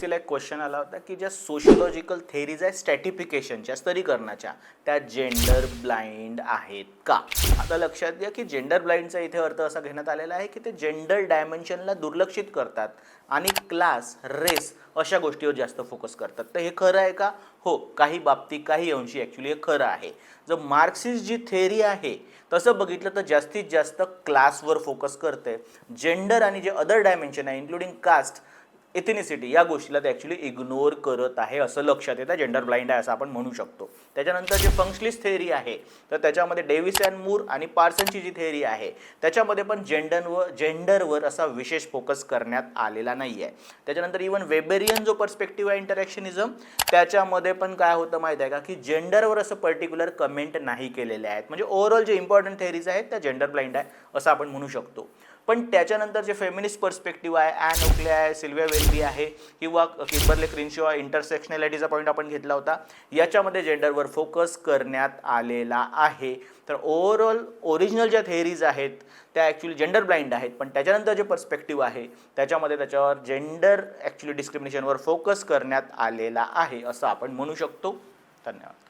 पीएससीला एक क्वेश्चन आला होता की ज्या सोशियोलॉजिकल थेरीज आहे स्टॅटिफिकेशनच्या स्तरीकरणाच्या त्या जेंडर ब्लाइंड आहेत का. आता लक्षात घ्या की जेंडर ब्लाइंडचा इथे अर्थ असा घेण्यात आलेला आहे की ते जेंडर डायमेन्शनला दुर्लक्षित करतात आणि क्लास रेस अशा गोष्टीवर जास्त फोकस करतात. तर हे खरं आहे का. हो, काही बाबतीत काही अंशी ॲक्च्युली हे खरं आहे. जर मार्क्सिस्ट जी थेरी आहे तसं बघितलं तर जास्तीत जास्त क्लासवर फोकस करते. जेंडर आणि जे अदर डायमेन्शन आहे इन्क्लुडिंग कास्ट एथिनिसिटी या गोष्टीला ते ॲक्च्युली इग्नोर करत आहे असं लक्षात येतं. जेंडर ब्लाइंड आहे असं आपण म्हणू शकतो. त्याच्यानंतर जे फंक्शनलिस्ट थेरी आहे तर त्याच्यामध्ये डेव्हिस अँड मूर आणि पार्सनची जी थेरी आहे त्याच्यामध्ये पण जेंडरवर असा विशेष फोकस करण्यात आलेला नाही आहे. त्याच्यानंतर इवन वेबेरियन जो पर्स्पेक्टिव्ह आहे इंटरॅक्शनिझम त्याच्यामध्ये पण काय होतं माहीत आहे का की जेंडरवर असं पर्टिक्युलर कमेंट नाही केलेले आहेत. म्हणजे ओव्हरऑल जे इम्पॉर्टंट थेरीज आहेत त्या जेंडर ब्लाइंड आहे असं आपण म्हणू शकतो. पण त्याच्यानंतर जे फेमिनिस्ट पर्स्पेक्टिव्ह आहे ॲन ओक्ले आहे सिल्विया वेल्बी आहे किंवा किंबर्ले क्रिन्शॉ इंटरसेक्शनॅलिटीचा पॉईंट आपण घेतला होता याच्यामध्ये जेंडरवर फोकस करण्यात आलेला आहे. तर ओव्हरऑल ओरिजिनल ज्या थेरीज आहेत त्या ॲक्च्युली जेंडर ब्लाइंड आहेत. पण त्याच्यानंतर जे पर्स्पेक्टिव्ह आहे त्याच्यामध्ये त्याच्यावर जेंडर ॲक्च्युली डिस्क्रिमिनेशनवर फोकस करण्यात आलेला आहे असं आपण म्हणू शकतो. धन्यवाद.